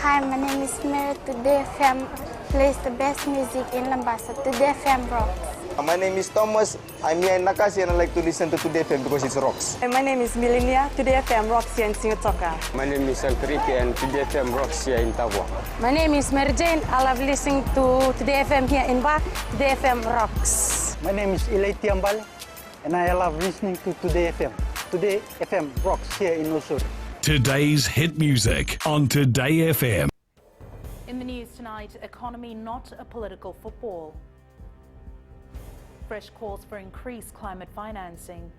Hi, my name is Mary. Today FM plays the best music in Lambasa. Today FM rocks. My name is Thomas. I'm here in Nakasi and I like to listen to Today FM because it rocks. My name is Milenia. Today FM rocks here in Singatoka. My name is Sankriki and Today FM rocks here in Tabwa. My name is Mary Jane. I love listening to Today FM here in Ba. Today FM rocks. My name is Ilay Tiambal and I love listening to Today FM. Today FM rocks here in Usur. Today's hit music on Today FM. In the news tonight, economy not a political football. Fresh calls for increased climate financing.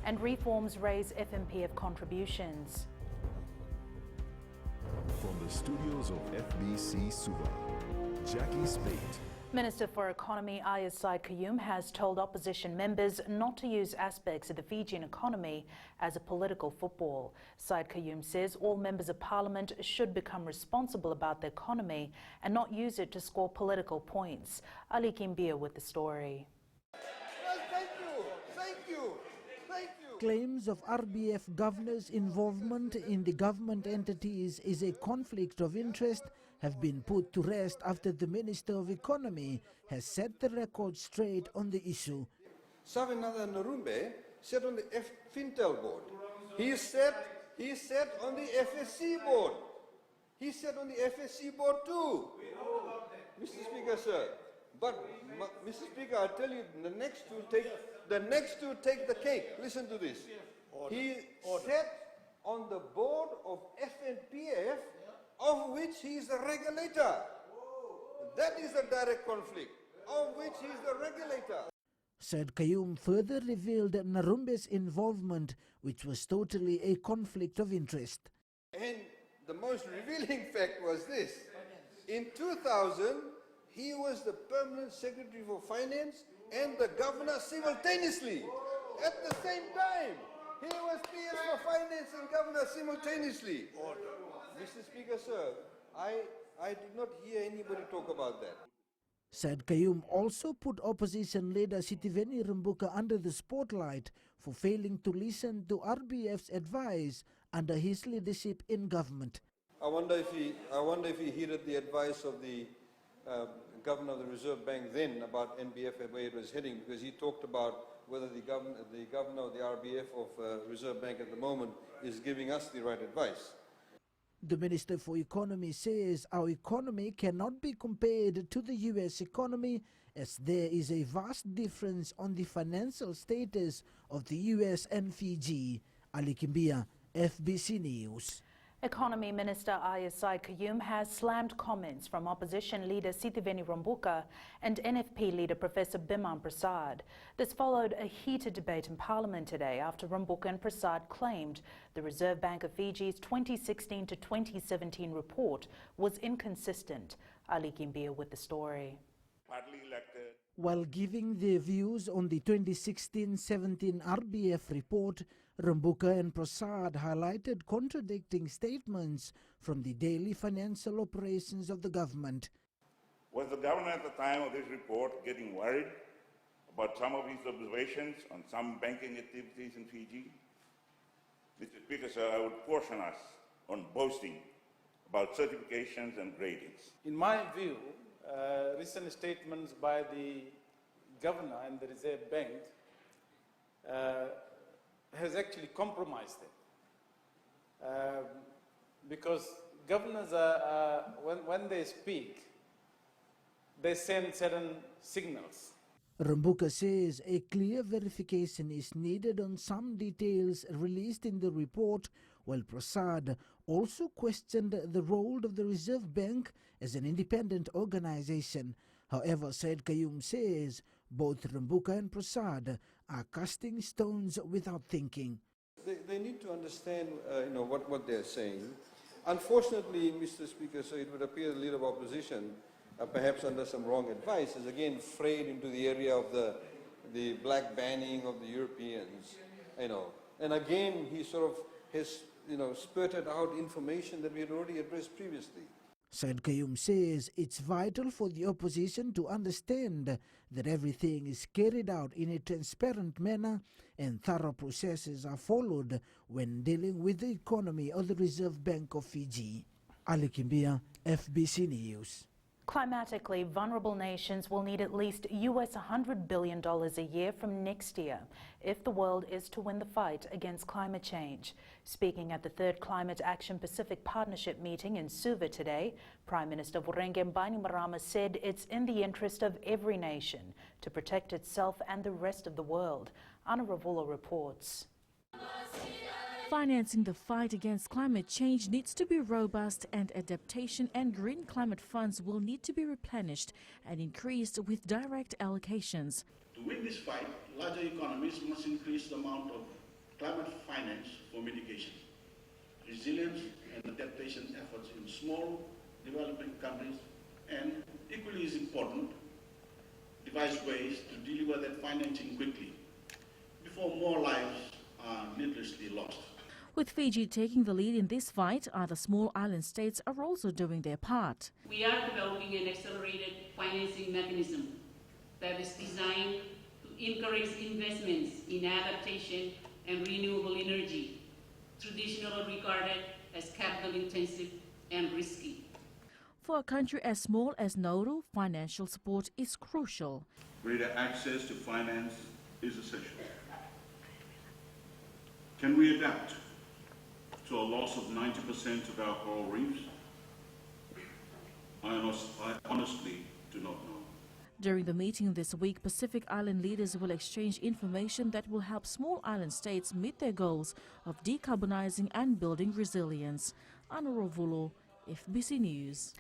And reforms raise FMPF contributions. From the studios of FBC Suva, Jackie Spate. Minister for Economy Ayaz Said Kayum has told opposition members not to use aspects of the Fijian economy as a political football. Said Kayum says all members of parliament should become responsible about the economy and not use it to score political points. Ali Kimbia with the story. Thank you. Claims of RBF governors' involvement in the government entities is a conflict of interest have been put to rest after the Minister of Economy has set the record straight on the issue. Savinathan Narumbe sat on the Fintel board. He sat on the FSC board. He sat on the FSC board too. Mr. Speaker, sir. But, Mr. Speaker, I tell you, the next two take the cake. Listen to this. He sat on the board of FNPF, of which he is the regulator. That is a direct conflict, of which he is the regulator. Said Kayum further revealed Narumbe's involvement, which was totally a conflict of interest. And the most revealing fact was this. In 2000, he was the Permanent Secretary for Finance and the Governor simultaneously. At the same time, he was PS for Finance and Governor simultaneously. Mr. Speaker, sir, I did not hear anybody talk about that. Said Kayum also put opposition leader Sitiveni Rambuka under the spotlight for failing to listen to RBF's advice under his leadership in government. I wonder if he heeded the advice of the Governor of the Reserve Bank then about NBF and where it was heading, because he talked about whether the Governor of the RBF of Reserve Bank at the moment is giving us the right advice. The Minister for Economy says our economy cannot be compared to the US economy as there is a vast difference on the financial status of the US and Fiji. Ali Kimbia, FBC News. Economy Minister Ayaz Said Kayum has slammed comments from opposition leader Sitiveni Rambuka and NFP leader Professor Biman Prasad. This followed a heated debate in Parliament today after Rambuka and Prasad claimed the Reserve Bank of Fiji's 2016 to 2017 report was inconsistent. Ali Kimbia with the story. While giving their views on the 2016-17 RBF report, Rambuka and Prasad highlighted contradicting statements from the daily financial operations of the government. Was the governor at the time of this report getting worried about some of his observations on some banking activities in Fiji? Mr. Speaker, sir, I would caution us on boasting about certifications and gradings. In my view, recent statements by the governor and the Reserve Bank has actually compromised them. Because governors are when they speak, they send certain signals. Rambuka says a clear verification is needed on some details released in the report, while Prasad also questioned the role of the Reserve Bank as an independent organization. However, Said Kayum says both Rambuka and Prasad are casting stones without thinking. They need to understand what they're saying. Unfortunately, Mr. Speaker, so it would appear the Leader of Opposition, perhaps under some wrong advice, is again frayed into the area of the black banning of the Europeans. And again he sort of has spurted out information that we had already addressed previously. Said Kayum says it's vital for the opposition to understand that everything is carried out in a transparent manner and thorough processes are followed when dealing with the economy of the Reserve Bank of Fiji. Ali Kimbia, FBC News. Climatically vulnerable nations will need at least US $100 billion a year from next year if the world is to win the fight against climate change. Speaking at the 3rd Climate Action Pacific Partnership meeting in Suva today, Prime Minister Vurenge Bainimarama said it's in the interest of every nation to protect itself and the rest of the world. Ana Ravulo reports. Financing the fight against climate change needs to be robust, and adaptation and green climate funds will need to be replenished and increased with direct allocations. To win this fight, larger economies must increase the amount of climate finance for mitigation, resilience and adaptation efforts in small developing countries, and equally as important, devise ways to deliver that financing quickly before more lives are needlessly lost. With Fiji taking the lead in this fight, other small island states are also doing their part. We are developing an accelerated financing mechanism that is designed to encourage investments in adaptation and renewable energy, traditionally regarded as capital-intensive and risky. For a country as small as Nauru, financial support is crucial. Greater access to finance is essential. Can we adapt to a loss of 90% of our coral reefs? I honestly do not know. During the meeting this week, Pacific Island leaders will exchange information that will help small island states meet their goals of decarbonizing and building resilience. Ana Ravulo, FBC News.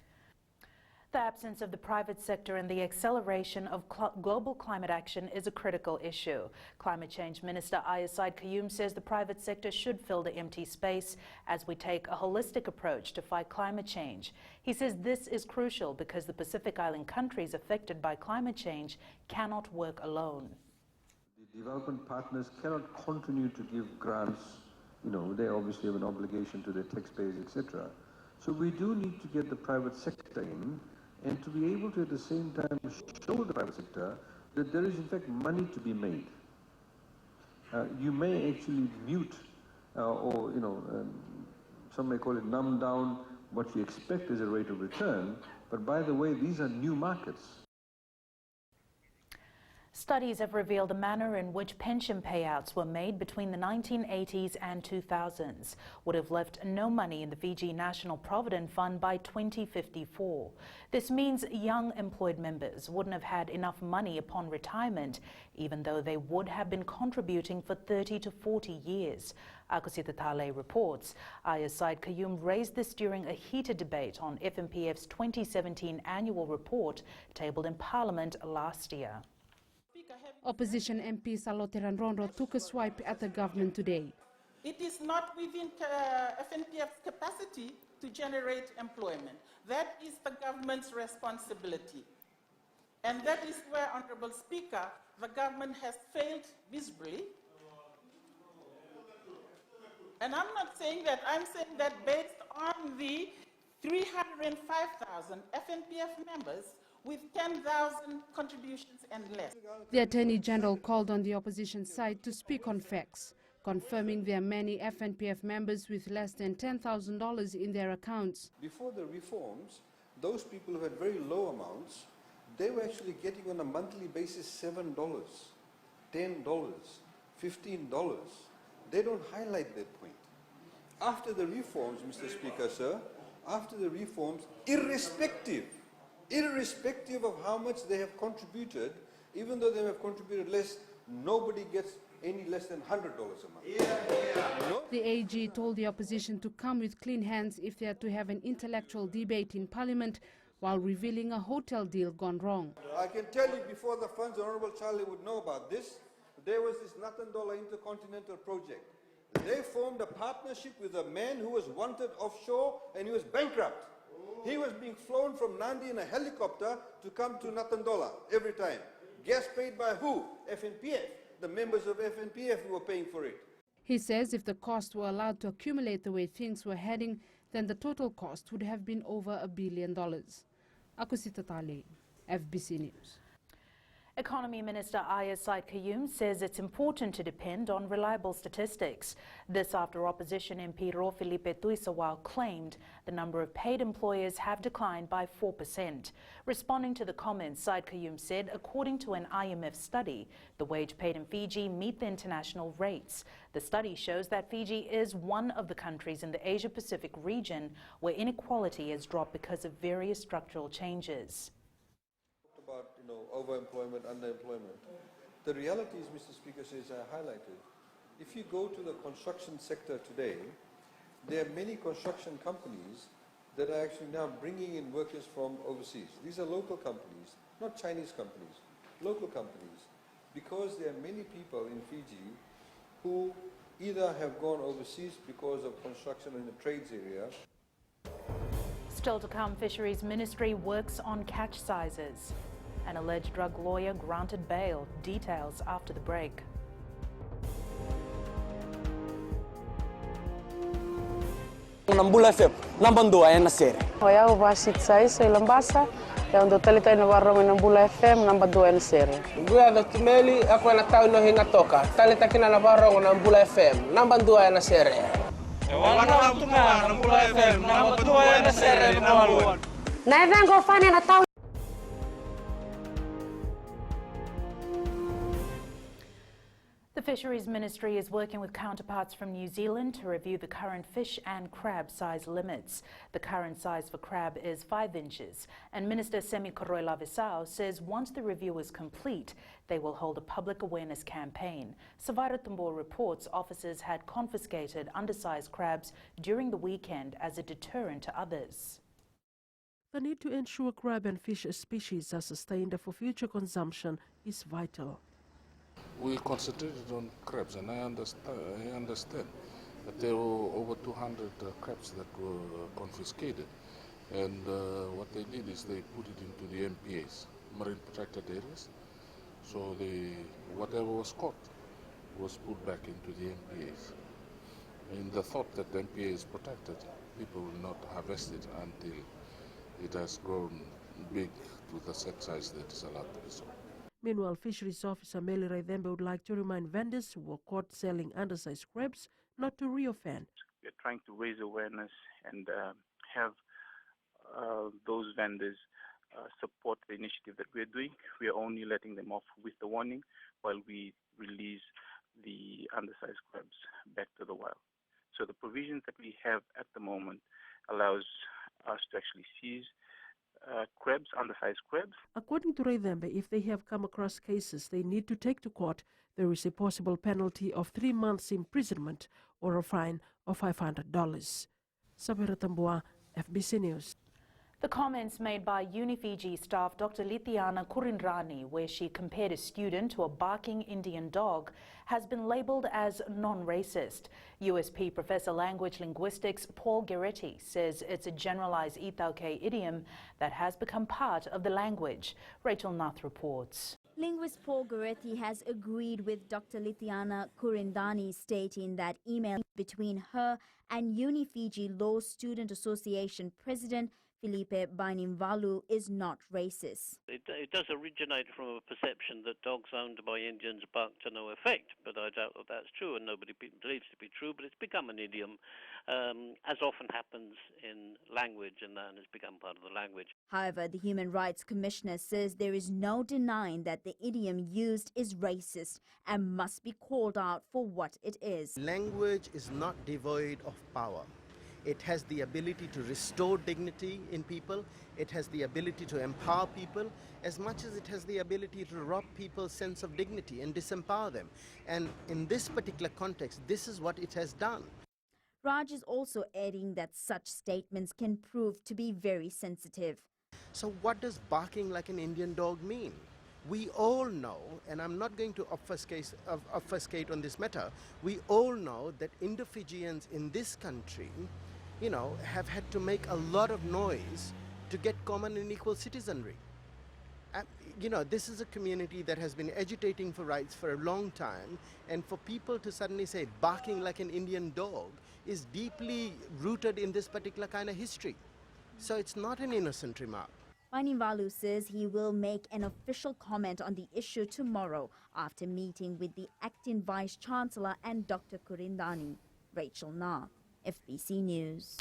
The absence of the private sector in the acceleration of global climate action is a critical issue. Climate Change Minister Ayasaid Kayum says the private sector should fill the empty space as we take a holistic approach to fight climate change. He says this is crucial because the Pacific Island countries affected by climate change cannot work alone. The development partners cannot continue to give grants. They obviously have an obligation to their taxpayers, etc. So we do need to get the private sector in, and to be able to at the same time show the private sector that there is in fact money to be made. You may actually mute or some may call it numb down what you expect as a rate of return, but by the way, these are new markets. Studies have revealed the manner in which pension payouts were made between the 1980s and 2000s would have left no money in the Fiji National Provident Fund by 2054. This means young employed members wouldn't have had enough money upon retirement, even though they would have been contributing for 30 to 40 years. Akosita Tale reports. Ayasaid Kayum raised this during a heated debate on FNPF's 2017 annual report tabled in Parliament last year. Opposition MP Salote Randrondo took a swipe at the government today. It is not within FNPF's capacity to generate employment. That is the government's responsibility. And that is where, Honourable Speaker, the government has failed miserably. And I'm not saying that, I'm saying that based on the 305,000 FNPF members with 10,000 contributions and less. The Attorney General called on the opposition side to speak on facts, confirming there are many FNPF members with less than $10,000 in their accounts. Before the reforms, those people who had very low amounts, they were actually getting on a monthly basis $7, $10, $15. They don't highlight that point. After the reforms, Mr. Speaker, sir, after the reforms, irrespective of how much they have contributed, even though they have contributed less, nobody gets any less than $100 a month. The AG told the opposition to come with clean hands if they are to have an intellectual debate in Parliament, while revealing a hotel deal gone wrong. I can tell you before the funds, Honourable Charlie would know about this, there was this $1 intercontinental project. They formed a partnership with a man who was wanted offshore and he was bankrupt. He was being flown from Nandi in a helicopter to come to Natandola every time. Gas paid by who? FNPF. The members of FNPF who were paying for it. He says if the costs were allowed to accumulate the way things were heading, then the total cost would have been over $1 billion. Akusita Tali, FBC News. Economy Minister Aya Said Qayyum says it's important to depend on reliable statistics. This after opposition MP Ro Felipe Tuisawao claimed the number of paid employers have declined by 4%. Responding to the comments, Said Qayyum said, according to an IMF study, the wage paid in Fiji meet the international rates. The study shows that Fiji is one of the countries in the Asia-Pacific region where inequality has dropped because of various structural changes. About overemployment, underemployment. The reality is, Mr. Speaker, as I highlighted, if you go to the construction sector today, there are many construction companies that are actually now bringing in workers from overseas. These are local companies, not Chinese companies, local companies, because there are many people in Fiji who either have gone overseas because of construction in the trades area. Still to come, Fisheries Ministry works on catch sizes. An alleged drug lawyer granted bail. Details after the break. Nambula FM, nambandua ya nasere. Oya ubasit sai lambasa, ya ndo talita ina warong nambula FM nambandua ya nasere. Gua da tumeli ako na tao no hinga toka. Talita kina na warong nambula FM, nambandua ya nasere. Wana tunga nambula FM, nambandua ya nasere nambua. Na evengo fani na tao. The Fisheries Ministry is working with counterparts from New Zealand to review the current fish and crab size limits. The current size for crab is 5 inches, and Minister Semi Koroila-Visao says once the review is complete, they will hold a public awareness campaign. Savaira Tumbor reports officers had confiscated undersized crabs during the weekend as a deterrent to others. The need to ensure crab and fish species are sustained for future consumption is vital. We concentrated on crabs, and I understand that there were over 200 crabs that were confiscated. And what they did is they put it into the MPAs, marine protected areas. So whatever was caught was put back into the MPAs. In the thought that the MPA is protected, people will not harvest it until it has grown big to the set size that is allowed to be sold. Meanwhile, Fisheries Officer Meli Raidembe would like to remind vendors who were caught selling undersized crabs not to reoffend. We're trying to raise awareness and have those vendors support the initiative that we're doing. We're only letting them off with the warning while we release the undersized crabs back to the wild. So the provisions that we have at the moment allows us to actually seize crabs, undersized crabs. According to Raidembe, if they have come across cases they need to take to court, there is a possible penalty of 3 months imprisonment or a fine of $500. Sabira Tambua, FBC News. The comments made by UniFiji staff Dr. Lithiana Kurindrani, where she compared a student to a barking Indian dog, has been labelled as non-racist. USP Professor Language Linguistics Paul Geretti says it's a generalised Ithauke idiom that has become part of the language. Rachel Nath reports. Linguist Paul Geretti has agreed with Dr. Lithiana Kurindani, stating that email between her and UniFiji Law Student Association President Felipe Bainimvalu is not racist. It does originate from a perception that dogs owned by Indians bark to no effect, but I doubt that that's true, and nobody believes it to be true, but it's become an idiom, as often happens in language, and that has become part of the language. However, the Human Rights Commissioner says there is no denying that the idiom used is racist and must be called out for what it is. Language is not devoid of power. It has the ability to restore dignity in people. It has the ability to empower people as much as it has the ability to rob people's sense of dignity and disempower them. And in this particular context, this is what it has done. Raj is also adding that such statements can prove to be very sensitive. So what does barking like an Indian dog mean? We all know, and I'm not going to obfuscate on this matter, we all know that Indo-Fijians in this country, have had to make a lot of noise to get common and equal citizenry. This is a community that has been agitating for rights for a long time, and for people to suddenly say barking like an Indian dog is deeply rooted in this particular kind of history. So it's not an innocent remark. Mainimvalu says he will make an official comment on the issue tomorrow after meeting with the acting Vice-Chancellor and Dr. Kurindani. Rachel Na, FBC News.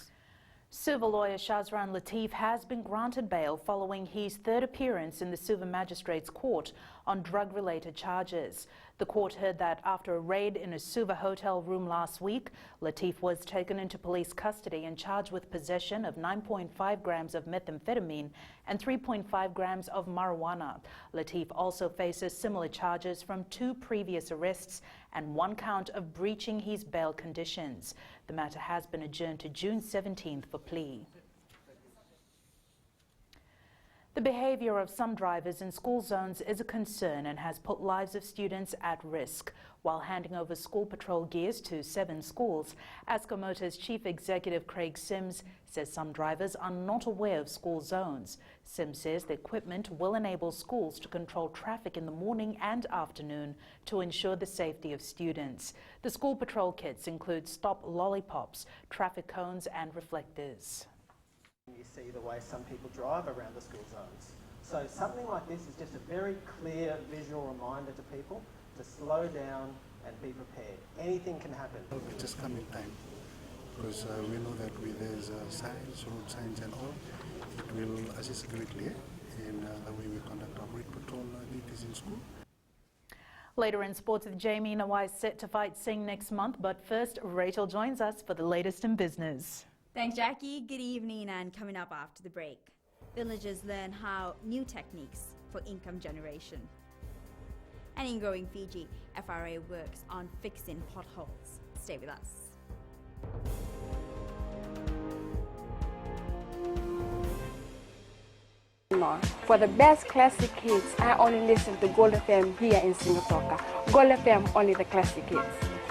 Suva lawyer Shazran Latif has been granted bail following his third appearance in the Suva Magistrates Court on drug-related charges. The court heard that after a raid in a Suva hotel room last week, Latif was taken into police custody and charged with possession of 9.5 grams of methamphetamine and 3.5 grams of marijuana. Latif also faces similar charges from 2 previous arrests and 1 count of breaching his bail conditions. The matter has been adjourned to June 17th for plea. The behaviour of some drivers in school zones is a concern and has put lives of students at risk. While handing over school patrol gears to 7 schools, ASCO Motors Chief Executive Craig Sims says some drivers are not aware of school zones. Sims says the equipment will enable schools to control traffic in the morning and afternoon to ensure the safety of students. The school patrol kits include stop lollipops, traffic cones and reflectors. You see the way some people drive around the school zones. So something like this is just a very clear visual reminder to people to slow down and be prepared. Anything can happen. Just come in time, because we know that with these signs, road signs and all, it will assist greatly in the way we conduct our road patrol duties in school. Later in sports, with Jamie Nawai set to fight Singh next month, but first Rachel joins us for the latest in business. Thanks, Jackie. Good evening, and coming up after the break, villagers learn how new techniques for income generation. And in growing Fiji, FRA works on fixing potholes. Stay with us. For the best classic hits, I only listen to Gold FM here in Singapore. Gold FM, only the classic hits.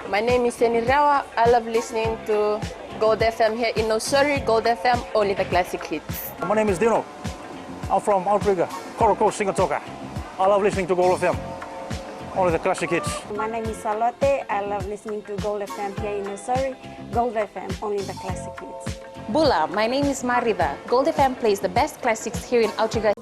My name is Seni Rawa. I love listening to Gold FM here in Nosuri. Gold FM, only the classic hits. My name is Dino. I'm from Outrigger, Coral Coast, Singapore. I love listening to Gold FM, only the classic hits. My name is Salote. I love listening to Gold FM here in Nosuri. Gold FM, only the classic hits. Bula, my name is Marida. Gold FM plays the best classics here in Outrigger.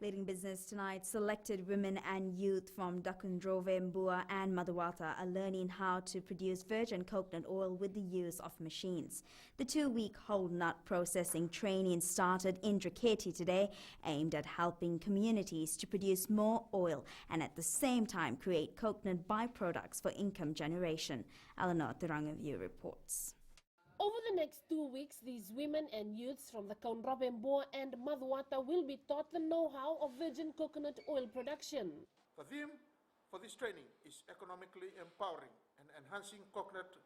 Leading business tonight, selected women and youth from Dakundrove, Mbua and Madawata are learning how to produce virgin coconut oil with the use of machines. The 2-week whole nut processing training started in Draketi today, aimed at helping communities to produce more oil and at the same time create coconut byproducts for income generation. Eleanor Thurangaview reports. Over the next 2 weeks, these women and youths from the Kaunrabemboa and Madhuata will be taught the know-how of virgin coconut oil production. The theme for this training is economically empowering and enhancing coconut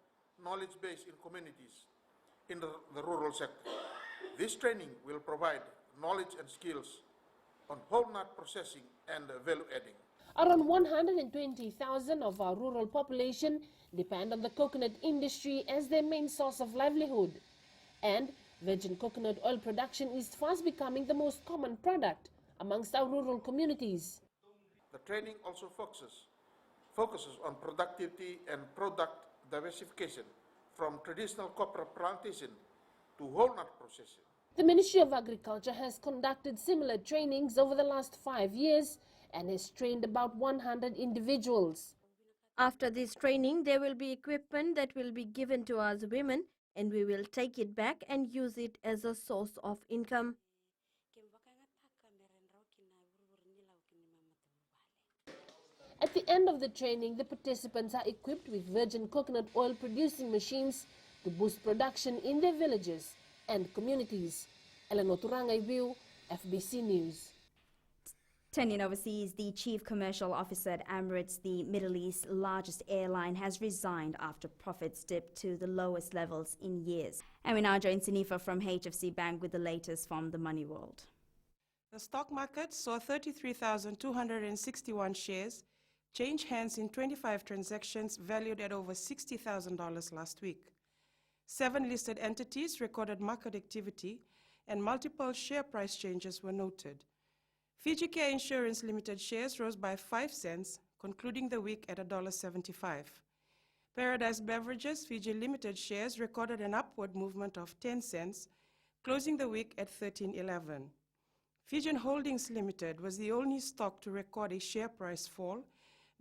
knowledge base in communities in the rural sector. This training will provide knowledge and skills on whole nut processing and value adding. Around 120,000 of our rural population depend on the coconut industry as their main source of livelihood. And virgin coconut oil production is fast becoming the most common product amongst our rural communities. The training also focuses on productivity and product diversification from traditional copra plantation to whole nut processing. The Ministry of Agriculture has conducted similar trainings over the last 5 years and has trained about 100 individuals. After this training, there will be equipment that will be given to us women, and we will take it back and use it as a source of income. At the end of the training, the participants are equipped with virgin coconut oil producing machines to boost production in their villages and communities. Eleanor Turangaiwiu, FBC News. Turning overseas, the chief commercial officer at Emirates, the Middle East's largest airline, has resigned after profits dipped to the lowest levels in years. And we now join Sinifa from HFC Bank with the latest from the Money World. The stock market saw 33,261 shares change hands in 25 transactions valued at over $60,000 last week. 7 listed entities recorded market activity and multiple share price changes were noted. Fiji Care Insurance Limited shares rose by 5 cents, concluding the week at $1.75. Paradise Beverages Fiji Limited shares recorded an upward movement of 10 cents, closing the week at $13.11. Fijian Holdings Limited was the only stock to record a share price fall,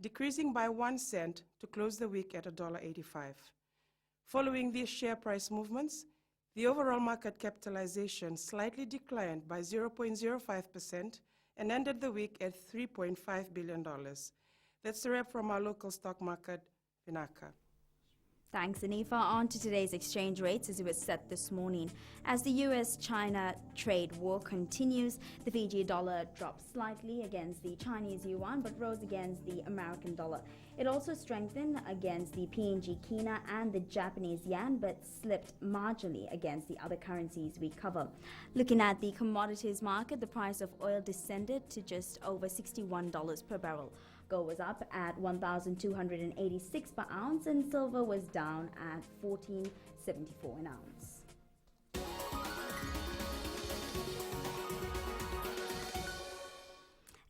decreasing by 1 cent to close the week at $1.85. Following these share price movements, the overall market capitalization slightly declined by 0.05% and ended the week at $3.5 billion. That's the wrap from our local stock market, Vinaka. Thanks, Anifa. On to today's exchange rates as it was set this morning. As the US-China trade war continues, the Fiji dollar dropped slightly against the Chinese yuan but rose against the American dollar. It also strengthened against the PNG kina and the Japanese yen but slipped marginally against the other currencies we cover. Looking at the commodities market, the price of oil descended to just over $61 per barrel. Gold was up at $1,286 per ounce and silver was down at $14.74 an ounce.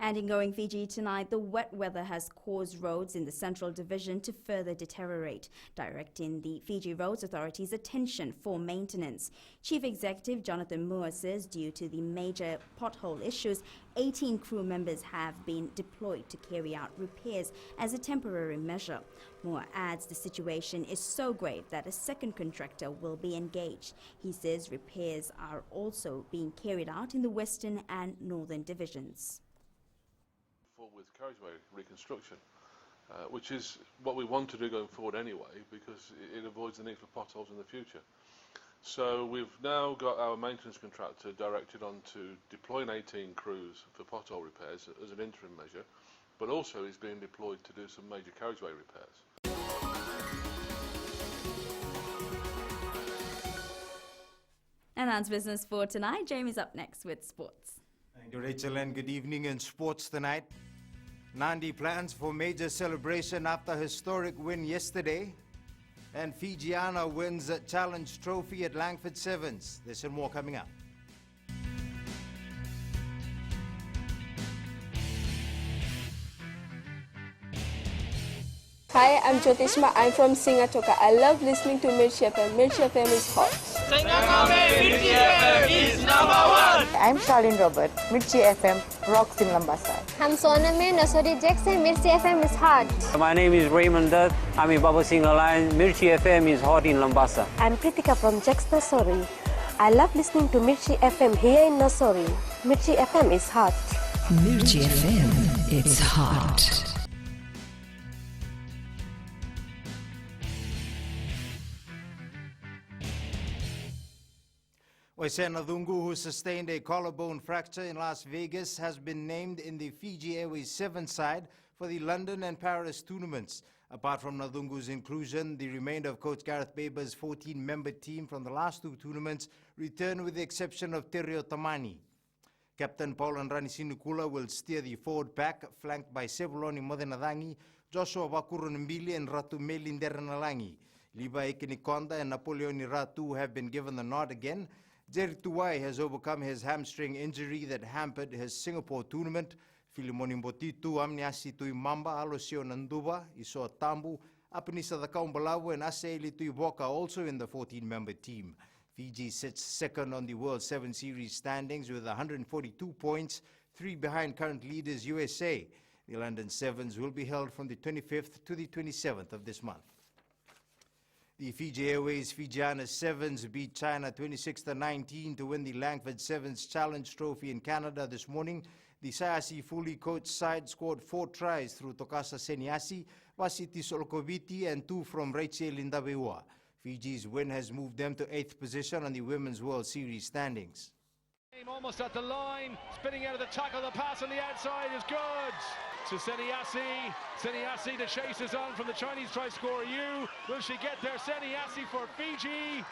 And in going Fiji tonight, the wet weather has caused roads in the Central Division to further deteriorate, directing the Fiji Roads Authority's attention for maintenance. Chief Executive Jonathan Moore says due to the major pothole issues, 18 crew members have been deployed to carry out repairs as a temporary measure. Moore adds the situation is so grave that a second contractor will be engaged. He says repairs are also being carried out in the Western and Northern Divisions. With carriageway reconstruction, which is what we want to do going forward anyway, because it avoids the need for potholes in the future. So we've now got our maintenance contractor directed on to deploying 18 crews for pothole repairs as an interim measure, but also he's being deployed to do some major carriageway repairs. And that's business for tonight. Jamie's up next with sports. Thank you, Rachel, and good evening in sports tonight. Nandi plans for major celebration after historic win yesterday. And Fijiana wins a challenge trophy at Langford Sevens. There's some more coming up. Hi, I'm Jyotishma. I'm from Singatoka. I love listening to Mirchi FM. Mirchi FM is hot. Mirchi FM is #1. I'm Charlene Robert. Mirchi FM rocks in Lambasa. I'm Soname Nasori Jackson. Mirchi FM is hot. My name is Raymond Dutt. I'm in Baba Singh Alliance. Mirchi FM is hot in Lambasa. I'm Pritika from Jax Nasori. I love listening to Mirchi FM here in Nasori. Mirchi FM is hot. Mirchi FM, it's hot. Waisena Dungu, who sustained a collarbone fracture in Las Vegas, has been named in the Fiji Airways 7 side for the London and Paris tournaments. Apart from Nadungu's inclusion, the remainder of Coach Gareth Baber's 14-member team from the last two tournaments returned with the exception of Terio Tamani. Captain Paul Andrani Sinukula will steer the forward pack, flanked by Sebuloni Modenadangi, Joshua Wakurunmbili and Ratu Melinderanalangi. Liba Ekinikonda and Napoleoni Ratu have been given the nod again. Jerry Tuwai has overcome his hamstring injury that hampered his Singapore tournament. Filimoni Mbotitu, Amniasi Tui Mamba, Alosio Nanduba, Isoa Tambu, Apanisa the Kaumbalawu and Aseili Tui Boka also in the 14-member team. Fiji sits second on the World 7 Series standings with 142 points, 3 behind current leaders USA. The London Sevens will be held from the 25th to the 27th of this month. The Fiji Airways Fijiana Sevens beat China 26-19 to win the Langford Sevens Challenge Trophy in Canada this morning. The Sayasi fully coached side scored 4 tries through Tokasa Seniasi, Vasiti Solkoviti and 2 from Rachel Lindabeua. Fiji's win has moved them to 8th position on the Women's World Series standings. Almost at the line, spinning out of the tackle, the pass on the outside is good. To Seniasi, the chase is on from the Chinese try scorer Yu. Will she get there? Seniasi for Fiji.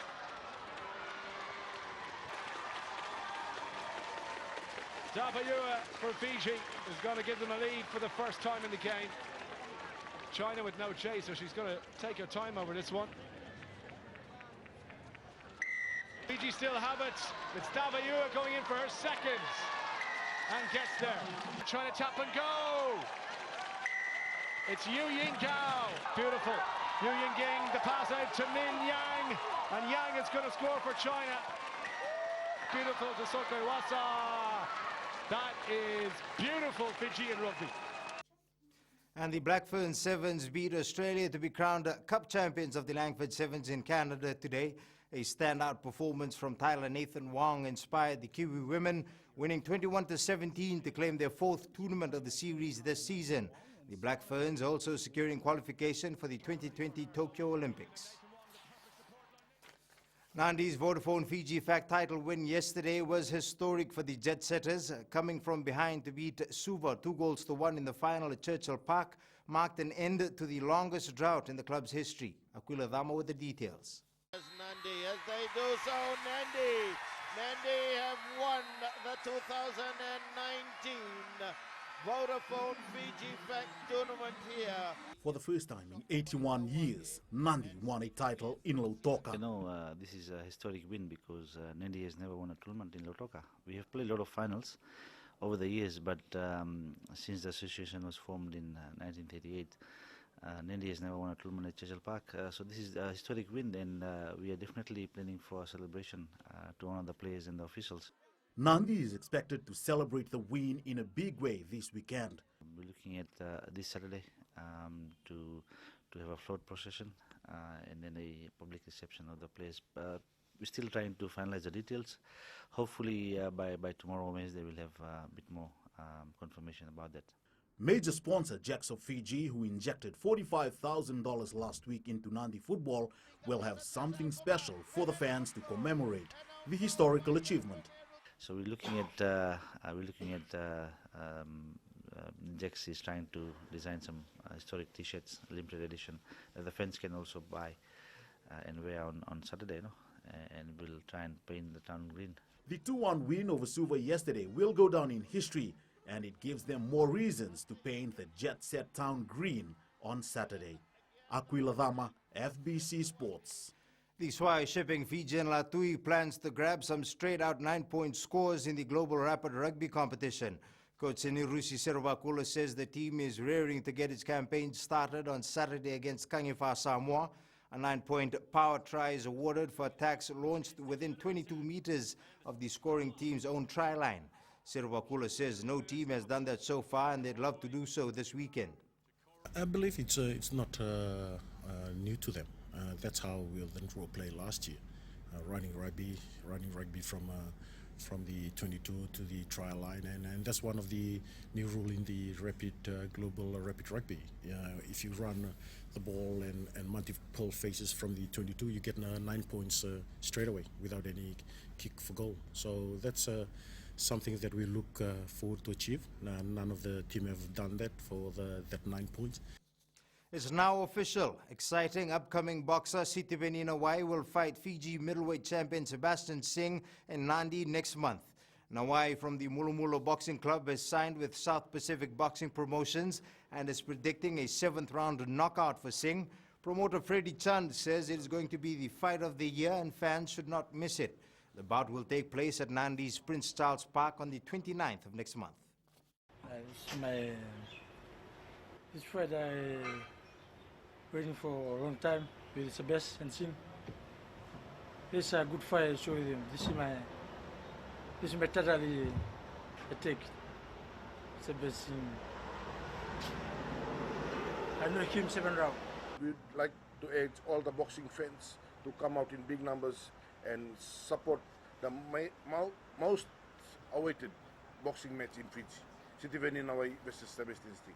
Davayua for Fiji is going to give them a lead for the first time in the game. China with no chase, so she's going to take her time over this one. Fiji still have it. It's Davayua going in for her second. and gets there. Trying to tap and go. It's Yu Ying Gao. Beautiful. Yu Ying, the pass out to Min Yang. And Yang is going to score for China. Beautiful to Sokoi Wasa. That is beautiful Fijian rugby. And the Black Ferns Sevens beat Australia to be crowned Cup champions of the Langford Sevens in Canada today. A standout performance from Tyler Nathan Wong inspired the Kiwi women, winning 21-17 to claim their fourth tournament of the series this season. The Black Ferns also securing qualification for the 2020 Tokyo Olympics. Nandi's Vodafone Fiji FAC title win yesterday was historic for the Jet Setters. Coming from behind to beat Suva 2-1 in the final at Churchill Park marked an end to the longest drought in the club's history. Aquila Dama with the details. Nandi, as they do so, Nandi have won the 2019 Vodafone Fiji FAC tournament here. For the first time in 81 years, Nandi won a title in Lautoka. You know, this is a historic win because Nandi has never won a tournament in Lautoka. We have played a lot of finals over the years, but since the association was formed in 1938, Nandi has never won a tournament at Churchill Park. So this is a historic win, and we are definitely planning for a celebration to honor the players and the officials. Nandi is expected to celebrate the win in a big way this weekend. We're looking at this Saturday to have a float procession and then a public reception of the players. We're still trying to finalize the details. Hopefully by tomorrow Wednesday we'll have a bit more confirmation about that. Major sponsor Jacks of Fiji, who injected $45,000 last week into Nandi football, will have something special for the fans to commemorate the historical achievement. So we're looking at Jex is trying to design some historic T-shirts, limited edition, that the fans can also buy and wear on Saturday, and we'll try and paint the town green. The 2-1 win over Suva yesterday will go down in history, and it gives them more reasons to paint the jet-set town green on Saturday. Aquila Dama, FBC Sports. The Swai Shipping Fijian Latui plans to grab some straight-out 9-point scores in the Global Rapid Rugby competition. Coach Senirusi Servakula says the team is raring to get its campaign started on Saturday against Kangifa, Samoa. A 9-point power try is awarded for attacks launched within 22 meters of the scoring team's own try line. Servakula says no team has done that so far, and they'd love to do so this weekend. I believe it's not new to them. That's how we then play last year, running rugby from the 22 to the try line, and that's one of the new rule in the global rapid rugby. If you run the ball and multiple phases from the 22, you get 9 points straight away without any kick for goal. So that's something that we look forward to achieve. None of the team have done that for that 9 points. It's now official. Exciting upcoming boxer Sitiveni Nawai will fight Fiji middleweight champion Sebastian Singh in Nandi next month. Nawai from the Mulumulo Boxing Club has signed with South Pacific Boxing Promotions and is predicting a 7th round knockout for Singh. Promoter Freddie Chand says it is going to be the fight of the year and fans should not miss it. The bout will take place at Nandi's Prince Charles Park on the 29th of next month. This fight waiting for a long time with Sebastian and Singh. This is a good fight I show them. This is my totally attack. Sebastian. I know him 7 rounds. We'd like to urge all the boxing fans to come out in big numbers and support the most awaited boxing match in Fiji. Sitiveni Nawai versus Sebastian Singh.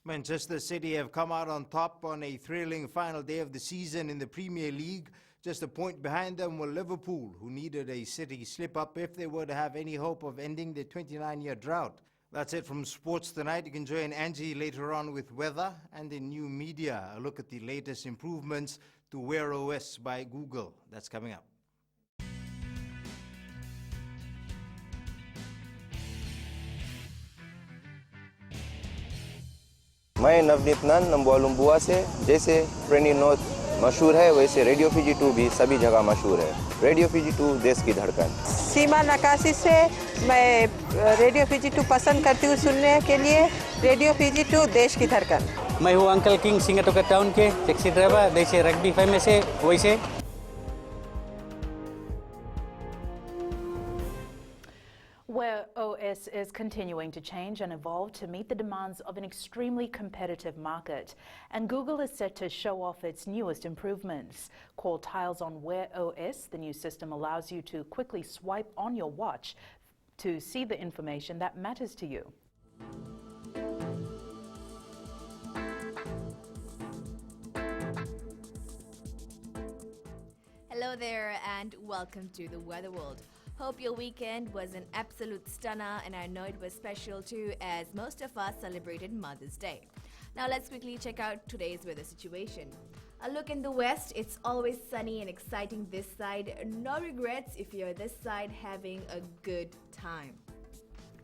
Manchester City have come out on top on a thrilling final day of the season in the Premier League. Just a point behind them were Liverpool, who needed a City slip-up if they were to have any hope of ending their 29-year drought. That's it from sports tonight. You can join Angie later on with weather and in new media. A look at the latest improvements to Wear OS by Google. That's coming up. मैं नवनीत नंद नंबोलुम्बुआ से जैसे trainee north मशहूर है वैसे radio Fiji 2 भी सभी जगह मशहूर है। रेडियो फिजी 2 देश की धड़कन। सीमा नकाशी से मैं रेडियो फीजी 2 पसंद करती हूँ सुनने के लिए। रेडियो फीजी 2 देश की धड़कन। मैं हूँ अंकल किंग सिंगाटोका टाउन के टैक्सी ड्राइवर, जैसे रग्बी फेमस है वैसे। Wear OS is continuing to change and evolve to meet the demands of an extremely competitive market. And Google is set to show off its newest improvements. Called Tiles on Wear OS, the new system allows you to quickly swipe on your watch to see the information that matters to you. Hello there and welcome to the Weather World. Hope your weekend was an absolute stunner, and I know it was special too, as most of us celebrated Mother's Day. Now let's quickly check out today's weather situation. A look in the west, it's always sunny and exciting this side. No regrets if you're this side having a good time.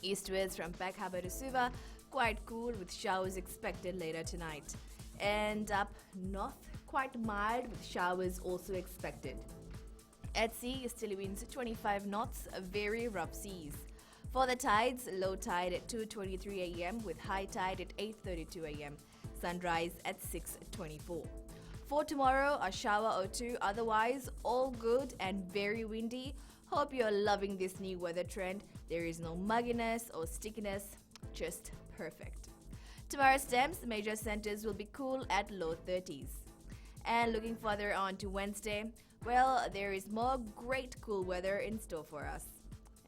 Eastwards from Peck Harbour to Suva, quite cool with showers expected later tonight. And up north, quite mild with showers also expected. At sea, easterly winds 25 knots, very rough seas. For the tides, low tide at 2:23 a.m. with high tide at 8:32 a.m. Sunrise at 6:24. For tomorrow, a shower or two, otherwise all good and very windy. Hope you're loving this new weather trend. There is no mugginess or stickiness, just perfect. Tomorrow's temps, major centers will be cool at low 30s. And looking further on to Wednesday, well, there is more great cool weather in store for us.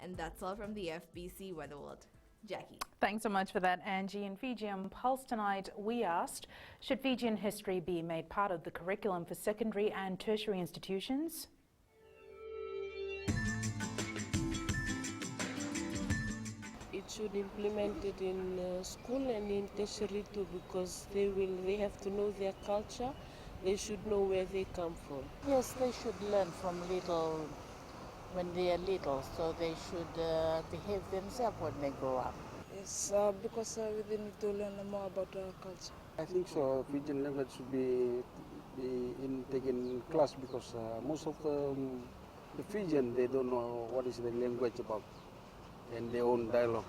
And that's all from the FBC Weather World. Jackie. Thanks so much for that, Angie. In Fijian Pulse tonight, we asked, should Fijian history be made part of the curriculum for secondary and tertiary institutions? It should implement it in school and in tertiary too, because they have to know their culture. They should know where they come from. Yes, they should learn from when they are little, so they should behave themselves when they grow up. Yes, because we need to learn more about our culture. I think so. Fijian language should be taken in class, because most of the Fijian, they don't know what is the language about and their own dialogue.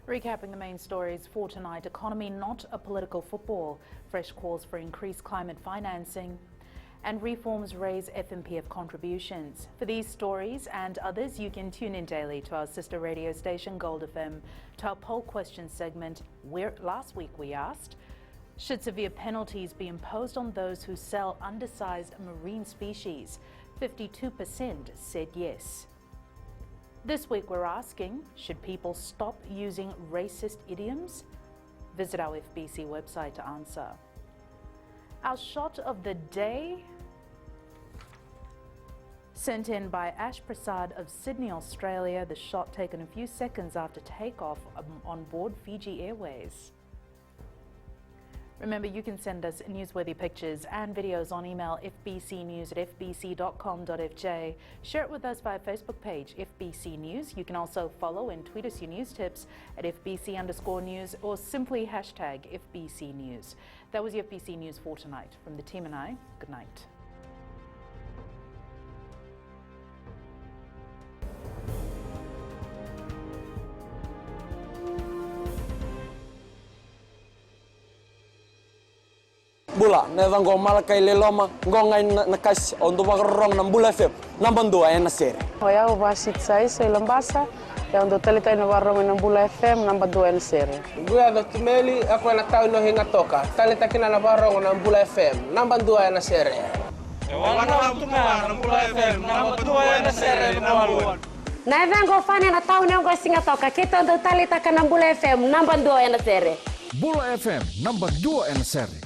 Recapping the main stories for tonight: economy not a political football, fresh calls for increased climate financing, and reforms raise FMPF contributions. For these stories and others, you can tune in daily to our sister radio station Gold FM, to our poll question segment, where last week we asked, should severe penalties be imposed on those who sell undersized marine species? 52% said yes. This week we're asking, should people stop using racist idioms? Visit our FBC website to answer. Our shot of the day, sent in by Ash Prasad of Sydney, Australia. The shot taken a few seconds after takeoff on board Fiji Airways. Remember, you can send us newsworthy pictures and videos on email fbcnews@fbc.com.fj. Share it with us via Facebook page, FBC News. You can also follow and tweet us your news tips at FBC_news or simply hashtag FBC News. That was your FBC News for tonight. From the team and I, good night. Bula, neva ngo malakai leloma, ngongai nakas on rong nam bula fem, namban dua ena sere. Hoya uvasit sai se lambasa, ya ondo talita ina warong ina bula FM namba 2 ena sere. Gua do timeli ako na tao no hinga toka, talita kina na warong nam bula FM, namban 2 ena sere. Wana mtuma nam bula FM, namban 2 ena sere no. Na vengo fane na tao ne ngo singa toka, kito ondo talita kana bula FM, namban 2 ena sere. Bula FM, namban 2 ena sere.